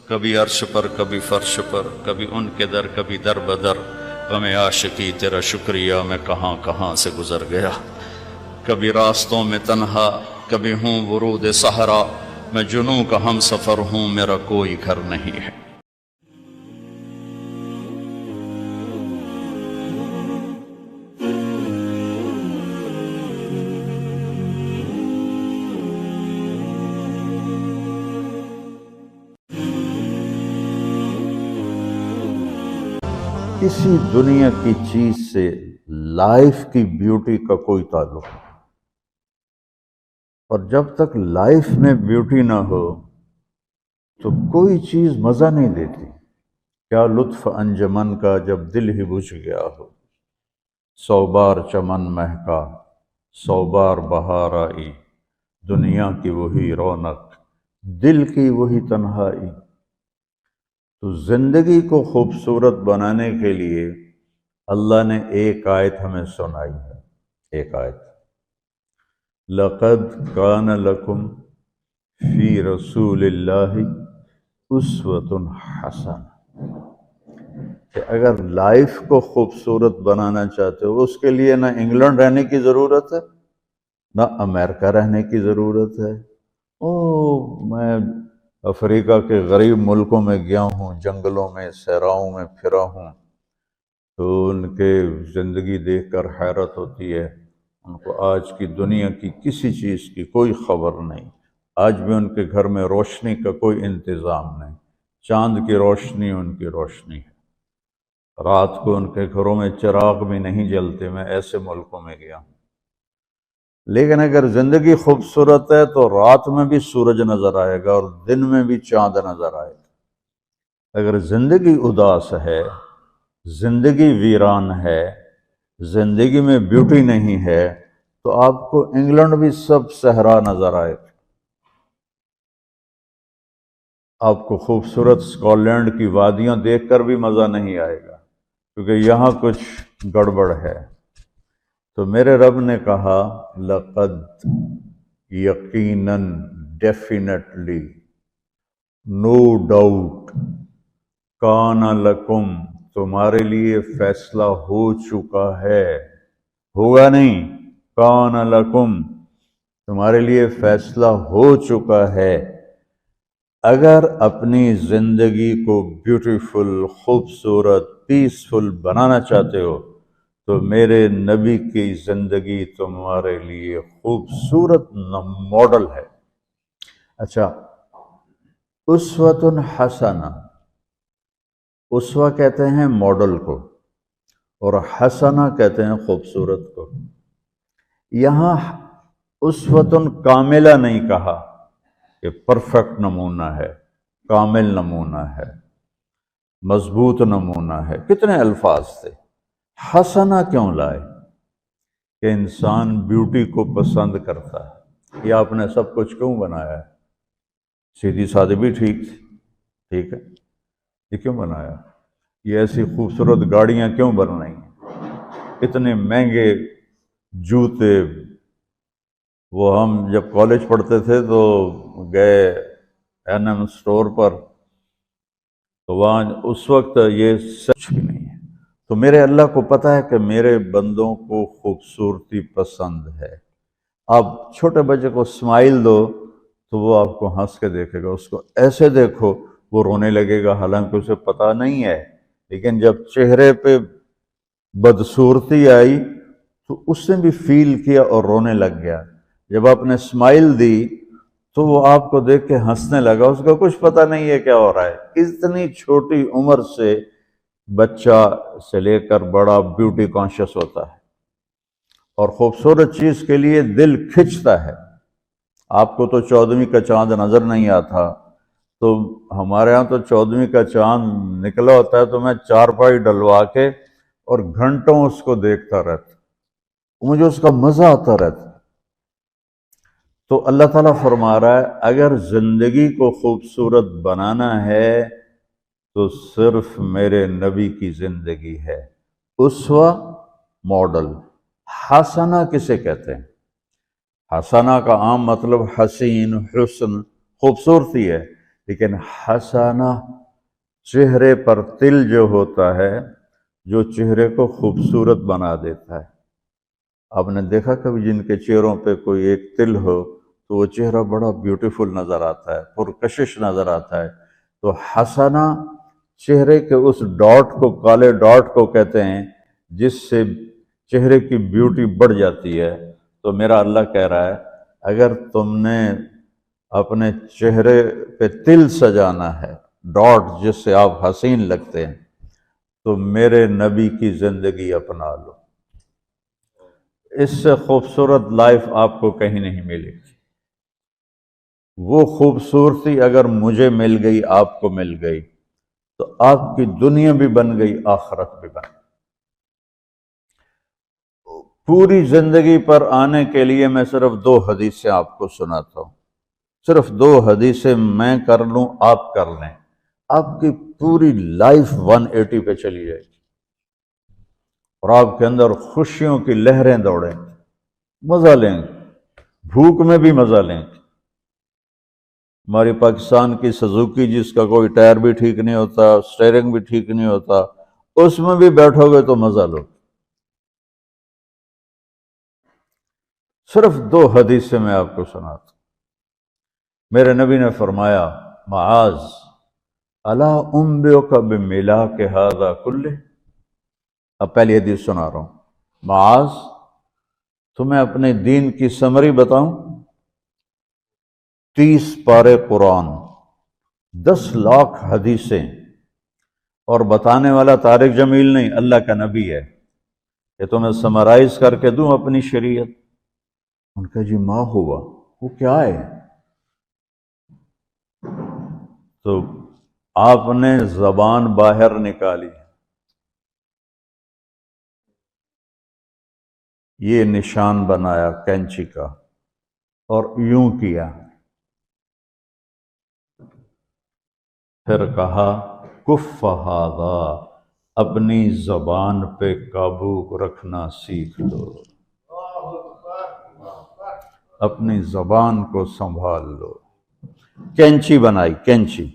کبھی عرش پر کبھی فرش پر، کبھی ان کے در کبھی در بدر، غم عاشقی تیرا شکریہ میں کہاں کہاں سے گزر گیا، کبھی راستوں میں تنہا کبھی ہوں ورود صحرا، میں جنوں کا ہم سفر ہوں میرا کوئی گھر نہیں ہے۔ کسی دنیا کی چیز سے لائف کی بیوٹی کا کوئی تعلق نہیں، اور جب تک لائف میں بیوٹی نہ ہو تو کوئی چیز مزہ نہیں دیتی۔ کیا لطف انجمن کا جب دل ہی بجھ گیا ہو، 100 بار چمن مہکا 100 بار بہار آئی، دنیا کی وہی رونق دل کی وہی تنہائی۔ تو زندگی کو خوبصورت بنانے کے لیے اللہ نے ایک آیت ہمیں سنائی ہے، ایک آیت، لَقَدْ كَانَ لَكُمْ فِي رَسُولِ اللَّهِ أُسْوَةٌ حَسَنَةٌ، کہ اگر لائف کو خوبصورت بنانا چاہتے ہو اس کے لیے نہ انگلینڈ رہنے کی ضرورت ہے نہ امریکہ رہنے کی ضرورت ہے۔ میں افریقہ کے غریب ملکوں میں گیا ہوں، جنگلوں میں صحراؤں میں پھرا ہوں، تو ان کے زندگی دیکھ کر حیرت ہوتی ہے۔ ان کو آج کی دنیا کی کسی چیز کی کوئی خبر نہیں، آج بھی ان کے گھر میں روشنی کا کوئی انتظام نہیں، چاند کی روشنی ان کی روشنی ہے، رات کو ان کے گھروں میں چراغ بھی نہیں جلتے، میں ایسے ملکوں میں گیا ہوں۔ لیکن اگر زندگی خوبصورت ہے تو رات میں بھی سورج نظر آئے گا اور دن میں بھی چاند نظر آئے گا۔ اگر زندگی اداس ہے، زندگی ویران ہے، زندگی میں بیوٹی نہیں ہے، تو آپ کو انگلینڈ بھی سب صحرا نظر آئے گا۔ آپ کو خوبصورت اسکاٹ لینڈ کی وادیاں دیکھ کر بھی مزہ نہیں آئے گا، کیونکہ یہاں کچھ گڑبڑ ہے۔ تو میرے رب نے کہا لقد، یقیناً، ڈیفینیٹلی، نو ڈاؤٹ، کان لکم، تمہارے لیے فیصلہ ہو چکا ہے، ہوگا نہیں، کان لکم، تمہارے لیے فیصلہ ہو چکا ہے۔ اگر اپنی زندگی کو بیوٹیفل، خوبصورت، پیسفل بنانا چاہتے ہو تو میرے نبی کی زندگی تمہارے لیے خوبصورت ماڈل ہے۔ اچھا، اسوۃ حسنہ، اسوہ کہتے ہیں ماڈل کو اور حسنہ کہتے ہیں خوبصورت کو۔ یہاں اسوۃ کاملہ نہیں کہا کہ پرفیکٹ نمونہ ہے، کامل نمونہ ہے، مضبوط نمونہ ہے، کتنے الفاظ تھے۔ حسنہ کیوں لائے؟ کہ انسان بیوٹی کو پسند کرتا ہے۔ یہ آپ نے سب کچھ کیوں بنایا ہے؟ سیدھی سادی بھی ٹھیک ہے، یہ کیوں بنایا؟ یہ ایسی خوبصورت گاڑیاں کیوں بن رہی ہیں؟ اتنے مہنگے جوتے، وہ ہم جب کالج پڑھتے تھے تو گئے این اسٹور پر، تو وہاں اس وقت یہ سچ بھی نہیں ہے۔ تو میرے اللہ کو پتہ ہے کہ میرے بندوں کو خوبصورتی پسند ہے۔ آپ چھوٹے بچے کو اسمائل دو تو وہ آپ کو ہنس کے دیکھے گا، اس کو ایسے دیکھو وہ رونے لگے گا، حالانکہ اسے پتہ نہیں ہے، لیکن جب چہرے پہ بدصورتی آئی تو اس نے بھی فیل کیا اور رونے لگ گیا۔ جب آپ نے اسمائل دی تو وہ آپ کو دیکھ کے ہنسنے لگا، اس کو کچھ پتہ نہیں ہے کیا ہو رہا ہے۔ اتنی چھوٹی عمر سے بچہ سے لے کر بڑا بیوٹی کانشیس ہوتا ہے اور خوبصورت چیز کے لیے دل کھنچتا ہے۔ آپ کو تو 14ویں کا چاند نظر نہیں آتا، تو ہمارے ہاں تو 14ویں کا چاند نکلا ہوتا ہے تو میں چارپائی ڈلوا کے اور گھنٹوں اس کو دیکھتا رہتا، مجھے اس کا مزہ آتا رہتا۔ تو اللہ تعالیٰ فرما رہا ہے اگر زندگی کو خوبصورت بنانا ہے تو صرف میرے نبی کی زندگی ہے، اسوہ، ماڈل۔ حسنہ کسے کہتے ہیں؟ حسنہ کا عام مطلب حسین، حسن، خوبصورتی ہے، لیکن حسنہ چہرے پر تل جو ہوتا ہے، جو چہرے کو خوبصورت بنا دیتا ہے۔ آپ نے دیکھا کبھی جن کے چہروں پہ کوئی ایک تل ہو تو وہ چہرہ بڑا بیوٹیفل نظر آتا ہے، پرکشش نظر آتا ہے۔ تو حسنہ چہرے کے اس ڈاٹ کو، کالے ڈاٹ کو کہتے ہیں جس سے چہرے کی بیوٹی بڑھ جاتی ہے۔ تو میرا اللہ کہہ رہا ہے اگر تم نے اپنے چہرے پہ تل سجانا ہے، ڈاٹ جس سے آپ حسین لگتے ہیں، تو میرے نبی کی زندگی اپنا لو۔ اس سے خوبصورت لائف آپ کو کہیں نہیں ملے گی۔ وہ خوبصورتی اگر مجھے مل گئی، آپ کو مل گئی، تو آپ کی دنیا بھی بن گئی، آخرت بھی بن گئی۔ پوری زندگی پر آنے کے لیے میں صرف 2 حدیثیں آپ کو سناتا ہوں، صرف 2 حدیثیں میں کر لوں، آپ کر لیں، آپ کی پوری لائف 180 پہ چلی جائے گی، اور آپ کے اندر خوشیوں کی لہریں دوڑیں، مزہ لیں گے، بھوک میں بھی مزہ لیں گے۔ ہماری پاکستان کی سزوکی جس کا کوئی ٹائر بھی ٹھیک نہیں ہوتا، سٹیئرنگ بھی ٹھیک نہیں ہوتا، اس میں بھی بیٹھو گے تو مزہ لو۔ صرف 2 حدیثیں میں آپ کو سناتا ہوں۔ میرے نبی نے فرمایا، معاذ الا انبئک بملاک ھذا کلہ۔ اب پہلی حدیث سنا رہا ہوں۔ معاذ، تمہیں اپنے دین کی سمری بتاؤں؟ 30 پارے قرآن، 10 لاکھ حدیثیں، اور بتانے والا طارق جمیل نہیں، اللہ کا نبی ہے۔ کہ تمہیں سمرائز کر کے دوں اپنی شریعت؟ ان کا جی ما ہوا، وہ کیا ہے؟ تو آپ نے زبان باہر نکالی، یہ نشان بنایا کینچی کا، اور یوں کیا، پھر کہا کف ھذا، اپنی زبان پہ قابو رکھنا سیکھ لو، اپنی زبان کو سنبھال لو۔ کینچی بنائی، کینچی،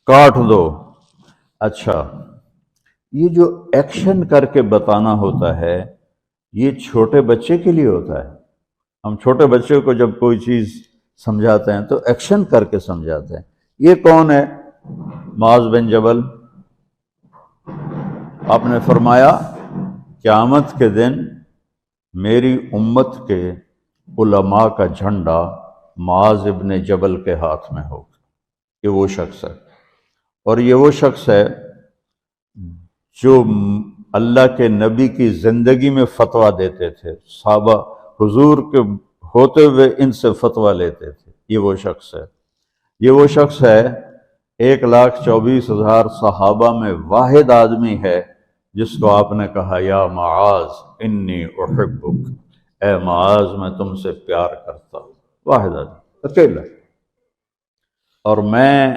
کاٹ دو۔ اچھا، یہ جو ایکشن کر کے بتانا ہوتا ہے، یہ چھوٹے بچے کے لیے ہوتا ہے۔ ہم چھوٹے بچے کو جب کوئی چیز سمجھاتے ہیں تو ایکشن کر کے سمجھاتے ہیں۔ یہ کون ہے؟ معاذ بن جبل۔ آپ نے فرمایا قیامت کے دن میری امت کے علماء کا جھنڈا معاذ ابن جبل کے ہاتھ میں ہوگا۔ یہ وہ شخص ہے، اور یہ وہ شخص ہے جو اللہ کے نبی کی زندگی میں فتویٰ دیتے تھے، صحابہ حضور کے ہوتے ہوئے ان سے فتویٰ لیتے تھے۔ یہ وہ شخص ہے، یہ وہ شخص ہے 1,24,000 صحابہ میں واحد آدمی ہے جس کو آپ نے کہا یا معاذ انی احبک، اے معاذ میں تم سے پیار کرتا ہوں۔ واحد آدمی، اکیلا۔ اور میں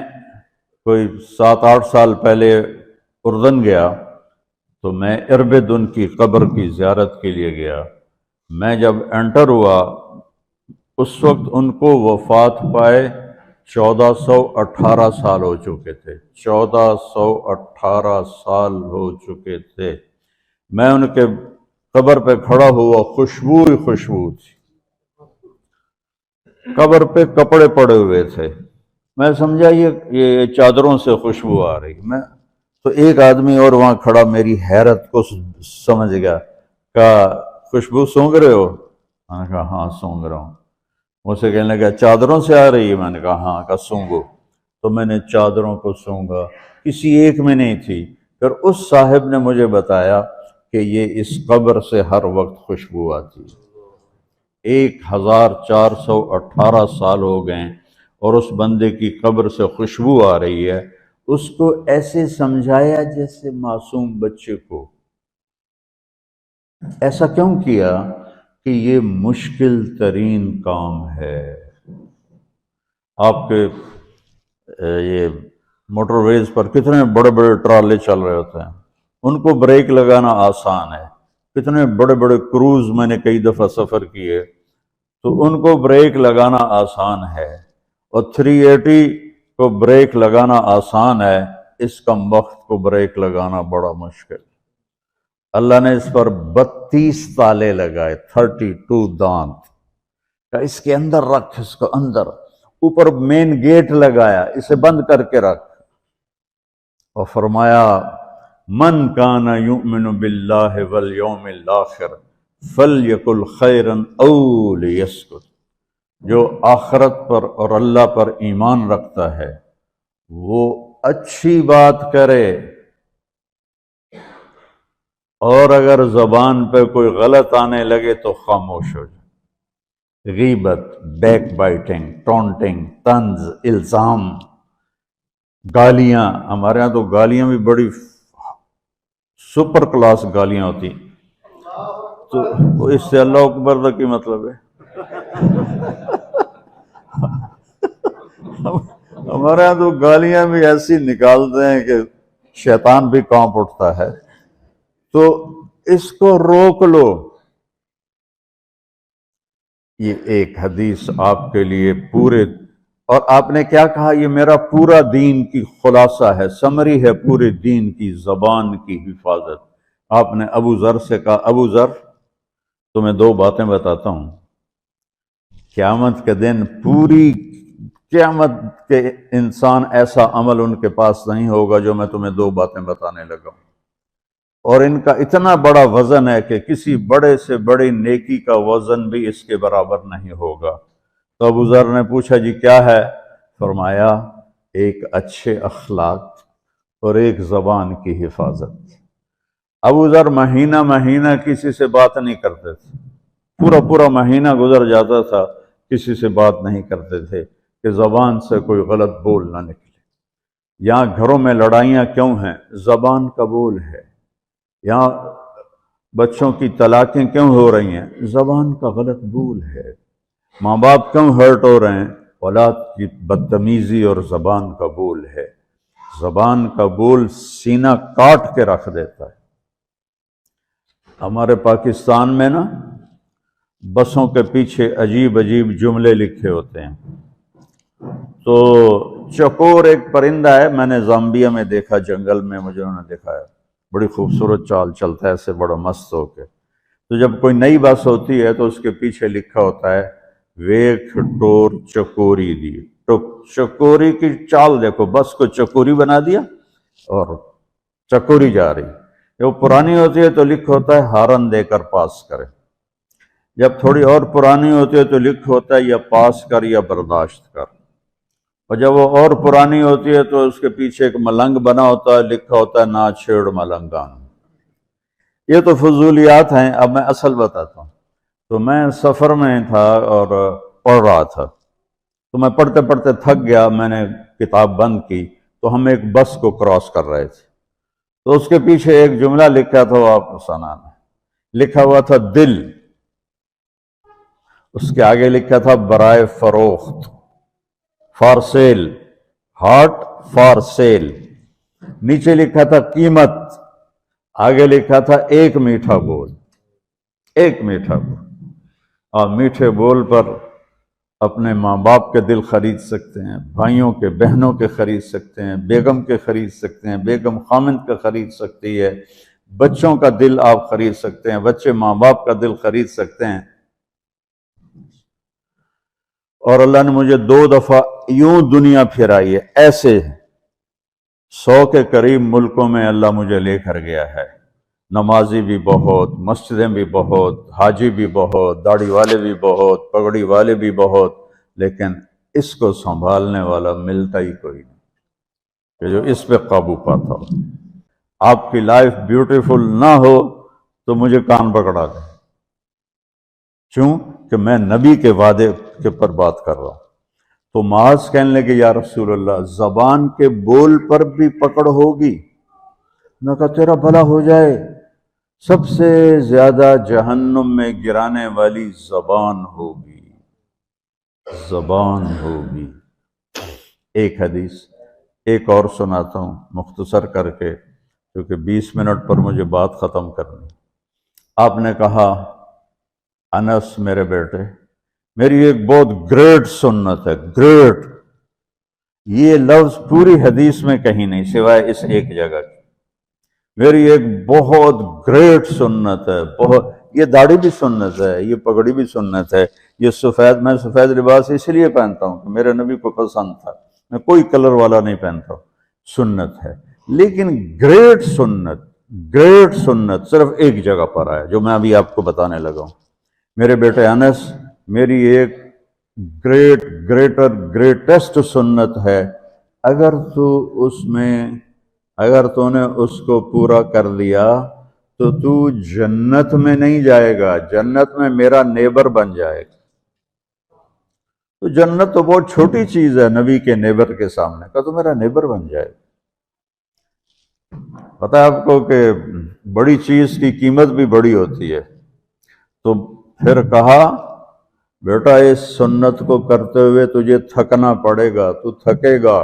کوئی 7-8 سال پہلے اردن گیا تو میں اربد ان کی قبر کی زیارت کے لیے گیا۔ میں جب انٹر ہوا اس وقت ان کو وفات پائے 1418 سال ہو چکے تھے، 1418 سال ہو چکے تھے۔ میں ان کے قبر پہ کھڑا ہوا، خوشبو ہی خوشبو تھی، قبر پہ کپڑے پڑے ہوئے تھے۔ میں سمجھا یہ چادروں سے خوشبو آ رہی۔ میں تو ایک آدمی اور وہاں کھڑا میری حیرت کو سمجھ گیا، کہا خوشبو سونگھ رہے ہو؟ میں نے کہا ہاں سونگھ رہا ہوں۔ مجھ سے کہنے لگا چادروں سے آ رہی ہے؟ میں نے کہا ہاں۔ کہا سونگو۔ تو میں نے چادروں کو سونگا، کسی ایک میں نہیں تھی۔ پھر اس صاحب نے مجھے بتایا کہ یہ اس قبر سے ہر وقت خوشبو آتی ہے۔ 1418 سال ہو گئے اور اس بندے کی قبر سے خوشبو آ رہی ہے۔ اس کو ایسے سمجھایا جیسے معصوم بچے کو۔ ایسا کیوں کیا؟ کہ یہ مشکل ترین کام ہے۔ آپ کے یہ موٹر ویز پر کتنے بڑے بڑے ٹرالے چل رہے ہوتے ہیں، ان کو بریک لگانا آسان ہے۔ کتنے بڑے بڑے کروز میں نے کئی دفعہ سفر کیے، تو ان کو بریک لگانا آسان ہے، اور 380 کو بریک لگانا آسان ہے، اس کم وقت کو بریک لگانا بڑا مشکل۔ اللہ نے اس پر 32 تالے لگائے، 32 دانت، کہ اس کے اندر رکھ، اس کو اندر، اوپر مین گیٹ لگایا، اسے بند کر کے رکھ، اور فرمایا من کان یؤمن باللہ والیوم الآخر فلیقل خیرا او لیسکت، جو آخرت پر اور اللہ پر ایمان رکھتا ہے وہ اچھی بات کرے، اور اگر زبان پہ کوئی غلط آنے لگے تو خاموش ہو جائے۔ غیبت، بیک بائٹنگ، ٹونٹنگ، طنز، الزام، گالیاں، ہمارے ہاں تو گالیاں بھی بڑی سپر کلاس گالیاں ہوتی، تو اس سے اللہ اکبر کا کی مطلب ہے؟ ہمارے ہاں تو گالیاں بھی ایسی نکالتے ہیں کہ شیطان بھی کانپ اٹھتا ہے، تو اس کو روک لو۔ یہ ایک حدیث آپ کے لیے پورے، اور آپ نے کیا کہا؟ یہ میرا پورا دین کی خلاصہ ہے، سمری ہے پورے دین کی، زبان کی حفاظت۔ آپ نے ابو ذر سے کہا، ابو ذر تمہیں 2 باتیں بتاتا ہوں، قیامت کے دن پوری قیامت کے انسان ایسا عمل ان کے پاس نہیں ہوگا جو میں تمہیں 2 باتیں بتانے لگا ہوں، اور ان کا اتنا بڑا وزن ہے کہ کسی بڑے سے بڑی نیکی کا وزن بھی اس کے برابر نہیں ہوگا۔ تو ابو ذر نے پوچھا جی کیا ہے؟ فرمایا ایک اچھے اخلاق اور ایک زبان کی حفاظت۔ ابو ذر مہینہ مہینہ کسی سے بات نہیں کرتے تھے، پورا مہینہ گزر جاتا تھا کسی سے بات نہیں کرتے تھے کہ زبان سے کوئی غلط بول نہ نکلے۔ یہاں گھروں میں لڑائیاں کیوں ہیں؟ زبان کا بول ہے۔ یہاں بچوں کی طلاقیں کیوں ہو رہی ہیں؟ زبان کا غلط بول ہے۔ ماں باپ کیوں ہرٹ ہو رہے ہیں؟ اولاد کی بدتمیزی اور زبان کا بول ہے۔ زبان کا بول سینہ کاٹ کے رکھ دیتا ہے۔ ہمارے پاکستان میں نا بسوں کے پیچھے عجیب جملے لکھے ہوتے ہیں۔ تو چکور ایک پرندہ ہے، میں نے زامبیا میں دیکھا، جنگل میں مجھے انہوں نے دکھایا، بڑی خوبصورت چال چلتا ہے ایسے بڑا مست ہو کے۔ تو جب کوئی نئی بس ہوتی ہے تو اس کے پیچھے لکھا ہوتا ہے ویکھ ٹور چکوری دی، تو چکوری کی چال دیکھو، بس کو چکوری بنا دیا اور چکوری جا رہی۔ جب پرانی ہوتی ہے تو لکھ ہوتا ہے ہارن دے کر پاس کرے، جب تھوڑی اور پرانی ہوتی ہے تو لکھ ہوتا ہے یا پاس کر یا برداشت کر، اور جب وہ اور پرانی ہوتی ہے تو اس کے پیچھے ایک ملنگ بنا ہوتا ہے، لکھا ہوتا ہے نا چھیڑ ملنگان۔ یہ تو فضولیات ہیں، اب میں اصل بتاتا ہوں۔ تو میں سفر میں تھا اور پڑھ رہا تھا، تو میں پڑھتے پڑھتے تھک گیا، میں نے کتاب بند کی، تو ہم ایک بس کو کراس کر رہے تھے، تو اس کے پیچھے ایک جملہ لکھا تھا، وہ آپ کو سنانا ہے۔ لکھا ہوا تھا دل، اس کے آگے لکھا تھا برائے فروخت، for sale, heart for sale, نیچے لکھا تھا قیمت، آگے لکھا تھا ایک میٹھا بول، ایک میٹھا بول۔ آپ میٹھے بول پر اپنے ماں باپ کے دل خرید سکتے ہیں، بھائیوں کے، بہنوں کے خرید سکتے ہیں، بیگم کے خرید سکتے ہیں، بیگم خامند کا خرید سکتی ہے، بچوں کا دل آپ خرید سکتے ہیں، بچے ماں باپ کا دل خرید سکتے ہیں۔ اور اللہ نے مجھے 2 دفعہ یوں دنیا پھرائی ہے، ایسے 100 کے قریب ملکوں میں اللہ مجھے لے کر گیا ہے، نمازی بھی بہت، مسجدیں بھی بہت، حاجی بھی بہت، داڑھی والے بھی بہت، پگڑی والے بھی بہت، لیکن اس کو سنبھالنے والا ملتا ہی کوئی نہیں کہ جو اس پہ قابو پاتا ہو۔ آپ کی لائف بیوٹیفل نہ ہو تو مجھے کان پکڑا دیں، کیوں کہ میں نبی کے وعدے کے پر بات کر رہا ہوں۔ تو معاذ کہنے لگے یا رسول اللہ زبان کے بول پر بھی پکڑ ہوگی؟ میں کہا تیرا بھلا ہو جائے، سب سے زیادہ جہنم میں گرانے والی زبان ہوگی، زبان ہوگی۔ ایک حدیث ایک اور سناتا ہوں مختصر کر کے، کیونکہ 20 منٹ پر مجھے بات ختم کرنی۔ آپ نے کہا انس میرے بیٹے، میری ایک بہت گریٹ سنت ہے، گریٹ، یہ لفظ پوری حدیث میں کہیں نہیں سوائے اس ایک جگہ کی۔ میری ایک بہت گریٹ سنت ہے، بہت، یہ داڑھی بھی سنت ہے، یہ پگڑی بھی سنت ہے، یہ سفید، میں سفید لباس اس لیے پہنتا ہوں کہ میرے نبی کو پسند تھا، میں کوئی کلر والا نہیں پہنتا، سنت ہے۔ لیکن گریٹ سنت صرف ایک جگہ پر آیا جو میں ابھی آپ کو بتانے لگا ہوں۔ میرے بیٹے انس، میری ایک گریٹسٹ سنت ہے، اگر تو نے اس کو پورا کر لیا تو جنت میں نہیں جائے گا، جنت میں میرا نیبر بن جائے گا۔ تو جنت تو بہت چھوٹی چیز ہے نبی کے نیبر کے سامنے کا، تو میرا نیبر بن جائے گا۔ پتہ ہے آپ کو کہ بڑی چیز کی قیمت بھی بڑی ہوتی ہے۔ تو پھر کہا بیٹا اس سنت کو کرتے ہوئے تجھے تھکنا پڑے گا، تو تھکے گا،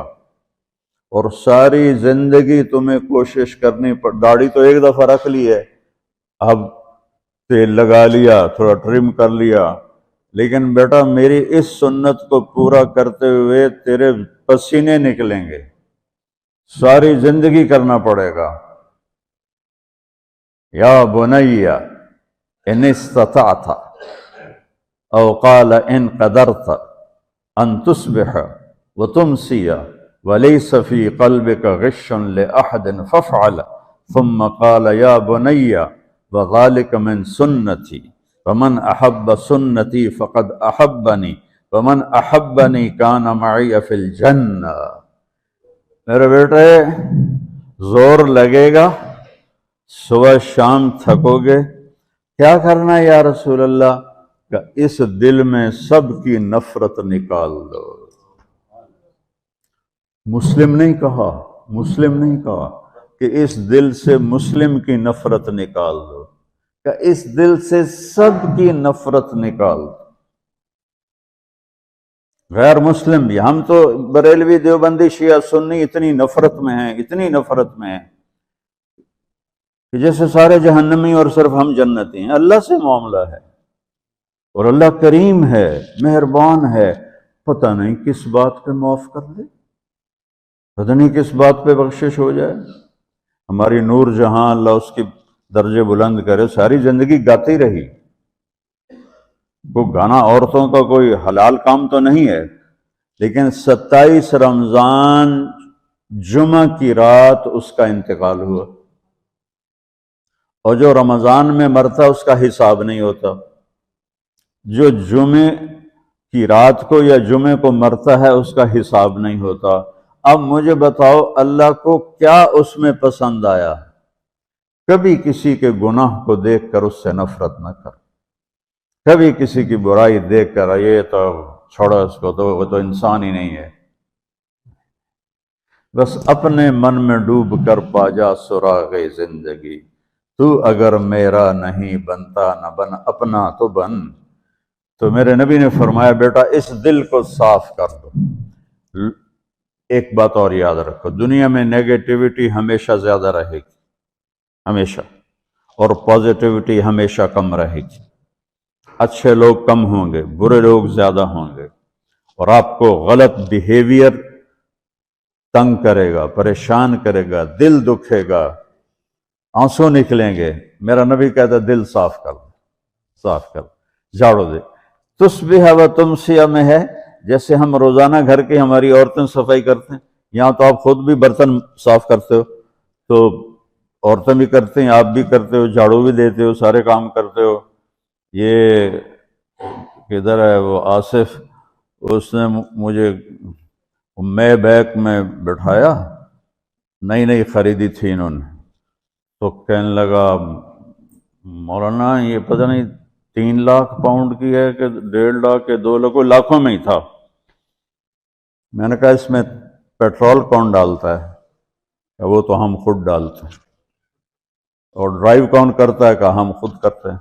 اور ساری زندگی تمہیں کوشش کرنی داڑھی تو ایک دفعہ رکھ لی ہے، اب تیل لگا لیا، تھوڑا ٹرم کر لیا، لیکن بیٹا میری اس سنت کو پورا کرتے ہوئے تیرے پسینے نکلیں گے، ساری زندگی کرنا پڑے گا۔ یا بنی ان استطعت او قال ان قدرت ان تصبح وتمسی ولیس فی قلبک غش لأحد فافعل، ثم قال یا بنی وذلک من سنتی ومن احب سنتی فقد احبنی ومن احبنی کان معی فی الجنہ۔ میرے بیٹے زور لگے گا، صبح شام تھکو گے، کیا کرنا ہے یا رسول اللہ؟ کہ اس دل میں سب کی نفرت نکال دو۔ مسلم نہیں کہا کہ اس دل سے مسلم کی نفرت نکال دو، کہ اس دل سے سب کی نفرت نکال دو، غیر مسلم بھی۔ ہم تو بریلوی، دیوبندی، شیعہ، سنی اتنی نفرت میں ہیں کہ جیسے سارے جہنمی اور صرف ہم جنتی ہیں۔ اللہ سے معاملہ ہے، اور اللہ کریم ہے، مہربان ہے، پتہ نہیں کس بات پہ معاف کر دے، پتہ نہیں کس بات پہ بخشش ہو جائے۔ ہماری نور جہاں، اللہ اس کی درجے بلند کرے، ساری زندگی گاتی رہی۔ وہ گانا عورتوں کا کوئی حلال کام تو نہیں ہے، لیکن 27 رمضان جمعہ کی رات اس کا انتقال ہوا، اور جو رمضان میں مرتا اس کا حساب نہیں ہوتا، جو جمعے کی رات کو یا جمعے کو مرتا ہے اس کا حساب نہیں ہوتا۔ اب مجھے بتاؤ اللہ کو کیا اس میں پسند آیا؟ کبھی کسی کے گناہ کو دیکھ کر اس سے نفرت نہ کر، کبھی کسی کی برائی دیکھ کر یہ تو چھوڑو اس کو، تو وہ تو انسان ہی نہیں ہے۔ بس اپنے من میں ڈوب کر پا جا سراغ زندگی، تو اگر میرا نہیں بنتا نہ بن اپنا تو بن۔ تو میرے نبی نے فرمایا بیٹا اس دل کو صاف کر دو۔ ایک بات اور یاد رکھو، دنیا میں نیگیٹیوٹی ہمیشہ زیادہ رہے گی، ہمیشہ، اور پازیٹیوٹی ہمیشہ کم رہے گی۔ اچھے لوگ کم ہوں گے، برے لوگ زیادہ ہوں گے، اور آپ کو غلط بیہیویئر تنگ کرے گا، پریشان کرے گا، دل دکھے گا، آنسو نکلیں گے۔ میرا نبی کہتا ہے دل صاف کر، جھاڑو دے۔ تصبح و تمسیہ میں ہے، جیسے ہم روزانہ گھر کی ہماری عورتیں صفائی کرتے ہیں، یہاں تو آپ خود بھی برتن صاف کرتے ہو، تو عورتیں بھی کرتے ہیں، آپ بھی کرتے ہو، جھاڑو بھی دیتے ہو، سارے کام کرتے ہو۔ یہ کدھر ہے وہ آصف، اس نے مجھے میں بیک میں بٹھایا، نئی خریدی تھی انہوں نے، تو کہنے لگا مولانا یہ پتہ نہیں 3 لاکھ پاؤنڈ کی ہے کہ 1.5 لاکھ کے 2 لاکھ، لاکھوں میں ہی تھا۔ میں نے کہا اس میں پیٹرول کون ڈالتا ہے؟ کہ وہ تو ہم خود ڈالتے ہیں۔ اور ڈرائیو کون کرتا ہے؟ کہ ہم خود کرتے ہیں۔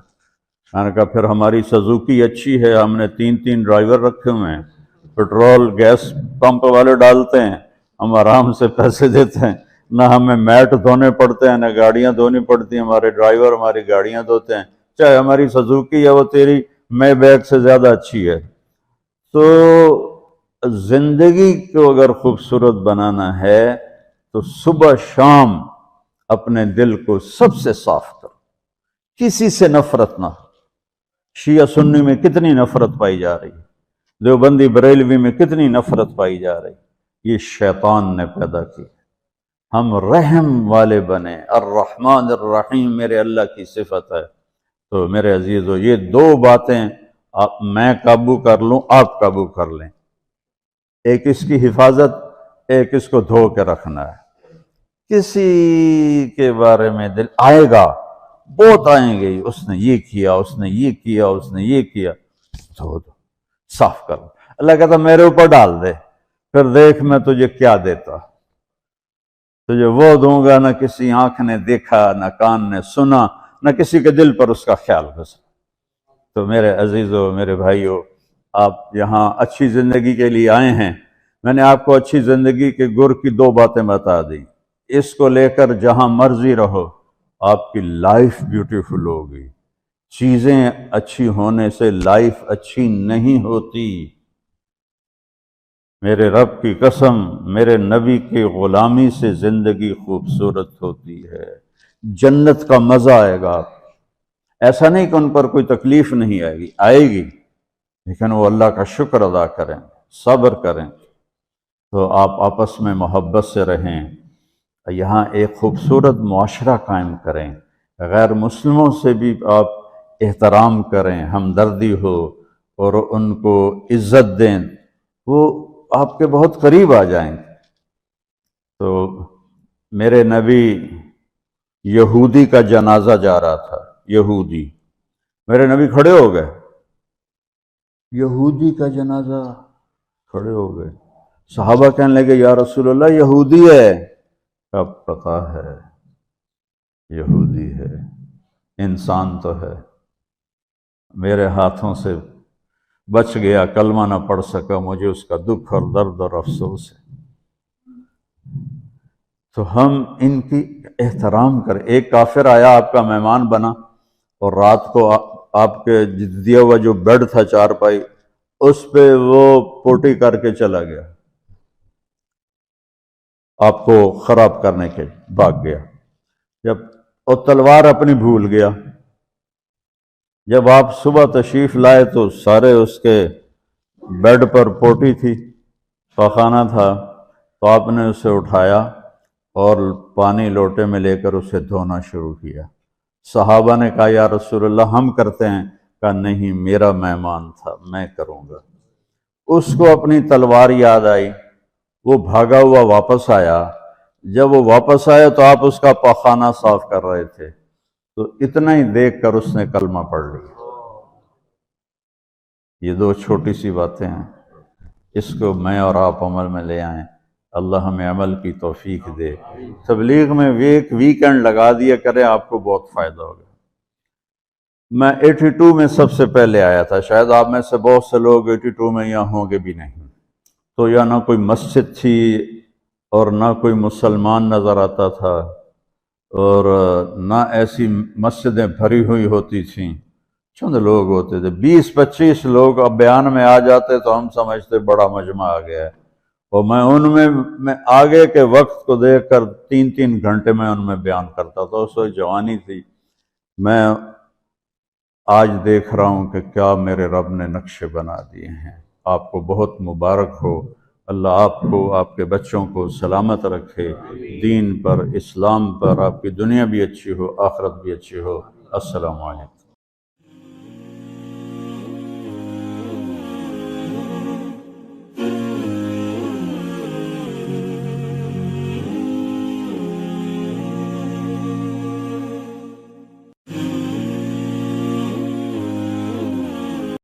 میں نے کہا پھر ہماری سزوکی اچھی ہے، ہم نے 3 ڈرائیور رکھے ہوئے ہیں، پیٹرول گیس پمپ والے ڈالتے ہیں، ہم آرام سے پیسے دیتے ہیں، نہ ہمیں میٹ دھونے پڑتے ہیں، نہ گاڑیاں دھونی پڑتی ہیں، ہمارے ڈرائیور ہماری گاڑیاں دھوتے ہیں، چاہے ہماری سزوکی ہے وہ تیری میں بیک سے زیادہ اچھی ہے۔ تو زندگی کو اگر خوبصورت بنانا ہے تو صبح شام اپنے دل کو سب سے صاف کرو، کسی سے نفرت نہ ہو۔ شیعہ سنی میں کتنی نفرت پائی جا رہی ہے، دیوبندی بریلوی میں کتنی نفرت پائی جا رہی، یہ شیطان نے پیدا کی۔ ہم رحم والے بنیں، الرحمن الرحیم میرے اللہ کی صفت ہے۔ تو میرے عزیزو، یہ دو باتیں میں قابو کر لوں، آپ قابو کر لیں، ایک اس کی حفاظت، ایک اس کو دھو کے رکھنا ہے۔ کسی کے بارے میں دل آئے گا، بہت آئیں گے، اس نے یہ کیا، اس نے یہ کیا، اس نے یہ کیا، دھو دو، صاف کر دو۔ اللہ کہتا میرے اوپر ڈال دے، پھر دیکھ میں تجھے کیا دیتا، تجھے وہ دوں گا نہ کسی آنکھ نے دیکھا، نہ کان نے سنا، نہ کسی کے دل پر اس کا خیال گزرا۔ تو میرے عزیزو، میرے بھائیو، آپ یہاں اچھی زندگی کے لیے آئے ہیں۔ میں نے آپ کو اچھی زندگی کے گر کی دو باتیں بتا دی، اس کو لے کر جہاں مرضی رہو، آپ کی لائف بیوٹیفل ہوگی۔ چیزیں اچھی ہونے سے لائف اچھی نہیں ہوتی۔ میرے رب کی قسم، میرے نبی کی غلامی سے زندگی خوبصورت ہوتی ہے، جنت کا مزہ آئے گا۔ ایسا نہیں کہ ان پر کوئی تکلیف نہیں آئے گی، آئے گی، لیکن وہ اللہ کا شکر ادا کریں، صبر کریں۔ تو آپ آپس میں محبت سے رہیں، یہاں ایک خوبصورت معاشرہ قائم کریں، غیر مسلموں سے بھی آپ احترام کریں، ہمدردی ہو اور ان کو عزت دیں، وہ آپ کے بہت قریب آ جائیں گے۔ تو میرے نبی یہودی کا جنازہ جا رہا تھا، یہودی، میرے نبی کھڑے ہو گئے، یہودی کا جنازہ، کھڑے ہو گئے۔ صحابہ کہنے لگے یا رسول اللہ یہودی ہے، اب پتہ ہے یہودی ہے، انسان تو ہے، میرے ہاتھوں سے بچ گیا، کلمہ نہ پڑھ سکا، مجھے اس کا دکھ اور درد اور افسوس ہے۔ تو ہم ان کی احترام کریں۔ ایک کافر آیا، آپ کا مہمان بنا، اور رات کو آپ کے دیا ہوا جو بیڈ تھا چارپائی، اس پہ وہ پوٹی کر کے چلا گیا، آپ کو خراب کرنے کے بھاگ گیا، جب وہ تلوار اپنی بھول گیا۔ جب آپ صبح تشریف لائے تو سارے اس کے بیڈ پر پوٹی تھی، پاخانہ تھا، تو آپ نے اسے اٹھایا اور پانی لوٹے میں لے کر اسے دھونا شروع کیا۔ صحابہ نے کہا یا رسول اللہ ہم کرتے ہیں، کہا نہیں، میرا مہمان تھا، میں کروں گا۔ اس کو اپنی تلوار یاد آئی، وہ بھاگا ہوا واپس آیا۔ جب وہ واپس آیا تو آپ اس کا پاخانہ صاف کر رہے تھے، تو اتنا ہی دیکھ کر اس نے کلمہ پڑھ لیا۔ یہ دو چھوٹی سی باتیں ہیں، اس کو میں اور آپ عمل میں لے آئیں، اللہ ہمیں عمل کی توفیق دے۔ تبلیغ میں ایک ویکنڈ لگا دیا کریں، آپ کو بہت فائدہ ہوگا۔ میں 82 میں سب سے پہلے آیا تھا، شاید آپ میں سے بہت سے لوگ 82 میں یہاں ہوں گے بھی نہیں۔ تو یہاں نہ کوئی مسجد تھی اور نہ کوئی مسلمان نظر آتا تھا، اور نہ ایسی مسجدیں بھری ہوئی ہوتی تھیں، چند لوگ ہوتے تھے، 20-25 لوگ اب بیان میں آ جاتے تو ہم سمجھتے بڑا مجمع آ گیا ہے، اور میں ان میں آگے کے وقت کو دیکھ کر 3-3 گھنٹے میں ان میں بیان کرتا تھا۔ اس وقت جوانی تھی۔ میں آج دیکھ رہا ہوں کہ کیا میرے رب نے نقشے بنا دیے ہیں۔ آپ کو بہت مبارک ہو، اللہ آپ کو، آپ کے بچوں کو سلامت رکھے، دین پر، اسلام پر، آپ کی دنیا بھی اچھی ہو، آخرت بھی اچھی ہو۔ السلام علیکم۔